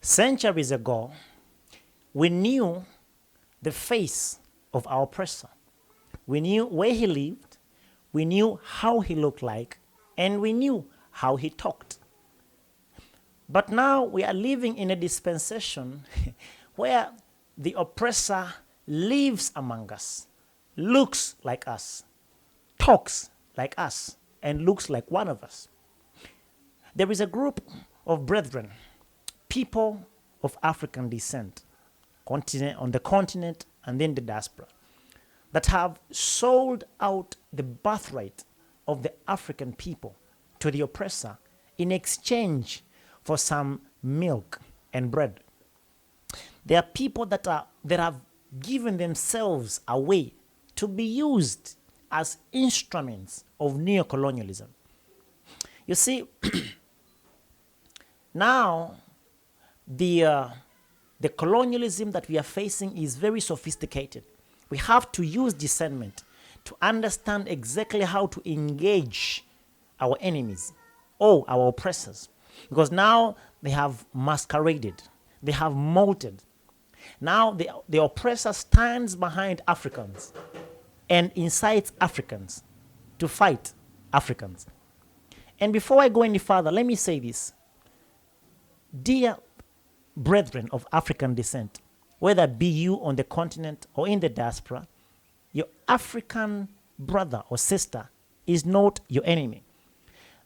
Centuries ago, we knew the face of our oppressor. We knew where he lived, we knew how he looked like, and we knew how he talked. But now we are living in a dispensation where the oppressor lives among us, looks like us, talks like us, and looks like one of us. There is a group of brethren, people of African descent, on the continent and then the diaspora, that have sold out the birthright of the African people to the oppressor in exchange for some milk and bread. There are people that have given themselves away to be used as instruments of neocolonialism. You see, now the colonialism that we are facing is very sophisticated. We have to use discernment to understand exactly how to engage our enemies or our oppressors. Because now they have masqueraded, they have molted. Now the oppressor stands behind Africans and incites Africans to fight Africans. And before I go any further, let me say this. Dear brethren of African descent, whether it be you on the continent or in the diaspora, your African brother or sister is not your enemy.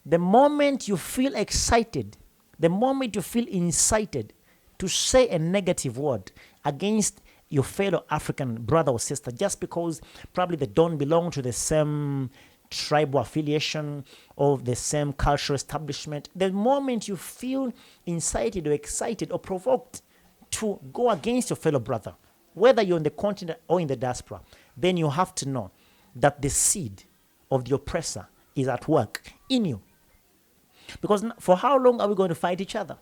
The moment you feel excited, the moment you feel incited to say a negative word against your fellow African brother or sister, just because probably they don't belong to the same tribal affiliation or the same cultural establishment, the moment you feel incited or excited or provoked to go against your fellow brother, whether you're on the continent or in the diaspora, then you have to know that the seed of the oppressor is at work in you. Because for how long are we going to fight each other?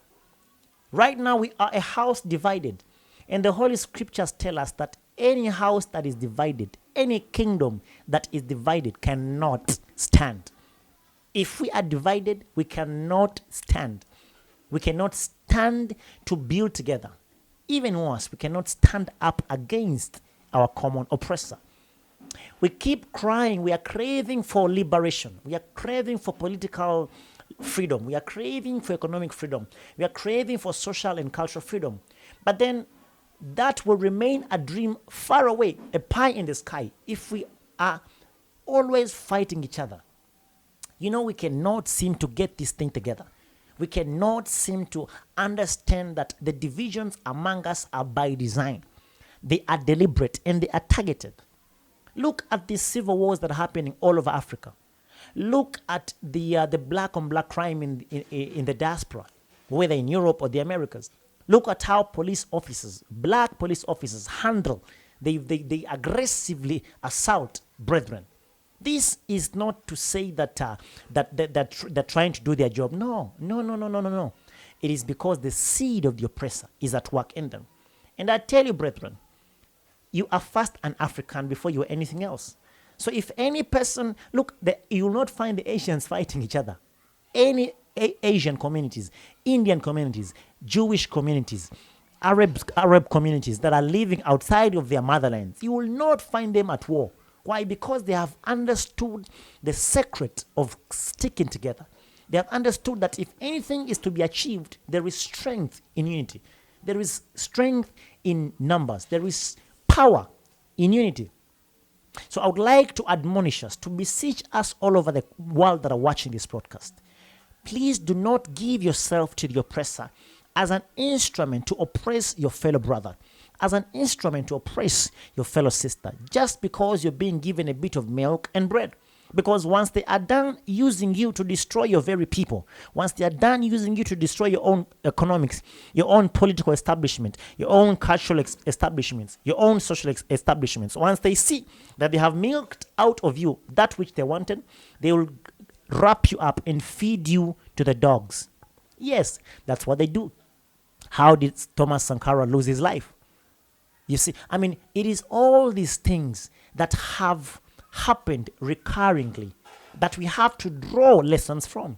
Right now we are a house divided, and the Holy Scriptures tell us that any house that is divided, any kingdom that is divided cannot stand. If we are divided, we cannot stand. We cannot stand to build together. Even worse, we cannot stand up against our common oppressor. We keep crying. We are craving for liberation. We are craving for political freedom. We are craving for economic freedom. We are craving for social and cultural freedom. But then that will remain a dream far away, a pie in the sky, if we are always fighting each other. You know, we cannot seem to get this thing together. We cannot seem to understand that the divisions among us are by design. They are deliberate and they are targeted. Look at the civil wars that are happening all over Africa. Look at the black on black crime in the diaspora, whether in Europe or the Americas. Look at how police officers, black police officers, handle, they aggressively assault brethren. This is not to say that they're trying to do their job. No. It is because the seed of the oppressor is at work in them. And I tell you, brethren, you are first an African before you are anything else. So if any person, you will not find the Asians fighting each other. Any Asian communities, Indian communities, Jewish communities, Arab communities that are living outside of their motherlands, you will not find them at war. Why? Because they have understood the secret of sticking together. They have understood that if anything is to be achieved, there is strength in unity. There is strength in numbers. There is power in unity. So I would like to admonish us, to beseech us all over the world that are watching this broadcast. Please do not give yourself to the oppressor as an instrument to oppress your fellow brother, as an instrument to oppress your fellow sister, just because you're being given a bit of milk and bread. Because once they are done using you to destroy your very people, once they are done using you to destroy your own economics, your own political establishment, your own cultural establishments, your own social establishments, once they see that they have milked out of you that which they wanted, they will wrap you up and feed you to the dogs. Yes, that's what they do. How did Thomas Sankara lose his life? You see, it is all these things that have happened recurringly that we have to draw lessons from.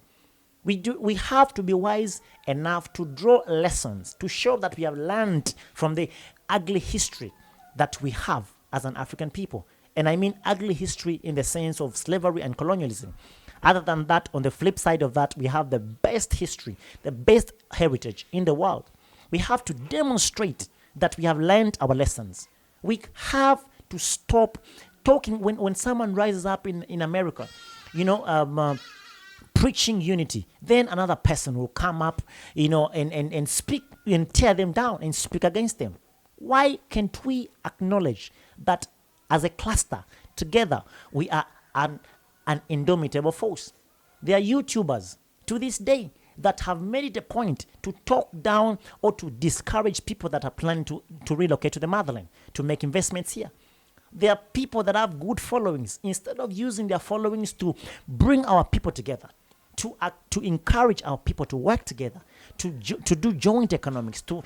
We have to be wise enough to draw lessons, to show that we have learned from the ugly history that we have as an African people. And I mean ugly history in the sense of slavery and colonialism. Other than that, on the flip side of that, we have the best history, the best heritage in the world. We have to demonstrate that we have learned our lessons. We have to stop talking when someone rises up in America, preaching unity. Then another person will come up, and speak and tear them down and speak against them. Why can't we acknowledge that as a cluster, together, we are an indomitable force? There are YouTubers to this day that have made it a point to talk down or to discourage people that are planning to relocate to the motherland, to make investments here. There are people that have good followings. Instead of using their followings to bring our people together, to encourage our people to work together, to do joint economics, to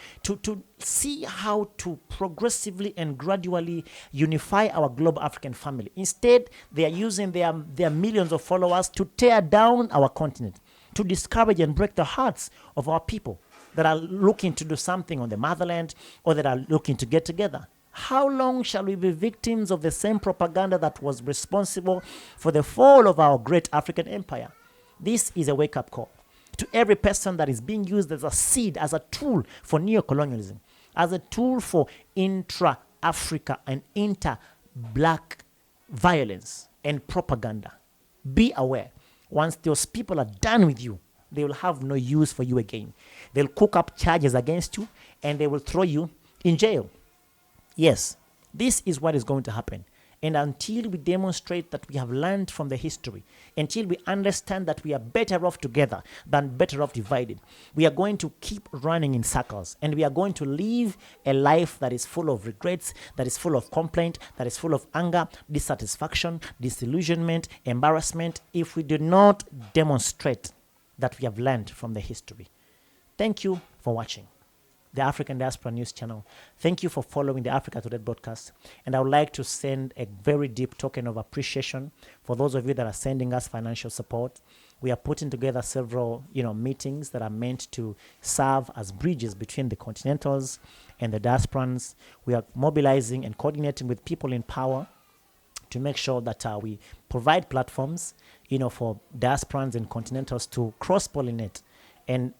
see how to progressively and gradually unify our global African family. Instead, they are using their millions of followers to tear down our continent, to discourage and break the hearts of our people that are looking to do something on the motherland or that are looking to get together. How long shall we be victims of the same propaganda that was responsible for the fall of our great African empire? This is a wake-up call to every person that is being used as a seed, as a tool for neocolonialism, as a tool for intra-Africa and inter-black violence and propaganda. Be aware. Once those people are done with you, they will have no use for you again. They'll cook up charges against you and they will throw you in jail. Yes, this is what is going to happen. And until we demonstrate that we have learned from the history, until we understand that we are better off together than better off divided, we are going to keep running in circles. And we are going to live a life that is full of regrets, that is full of complaint, that is full of anger, dissatisfaction, disillusionment, embarrassment, if we do not demonstrate that we have learned from the history. Thank you for watching the African Diaspora News Channel. Thank you for following the Africa Today broadcast. And I would like to send a very deep token of appreciation for those of you that are sending us financial support. We are putting together several, meetings that are meant to serve as bridges between the continentals and the diasporans. We are mobilizing and coordinating with people in power to make sure that we provide platforms, for diasporans and continentals to cross-pollinate and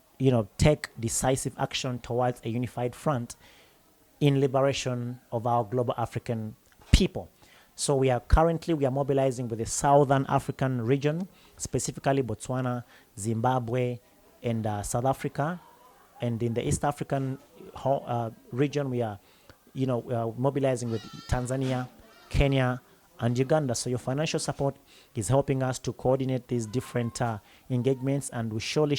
take decisive action towards a unified front in liberation of our global African people. So we are mobilizing with the Southern African region, specifically Botswana, Zimbabwe, and South Africa. And in the East African region, we are mobilizing with Tanzania, Kenya, and Uganda. So your financial support is helping us to coordinate these different engagements, and we surely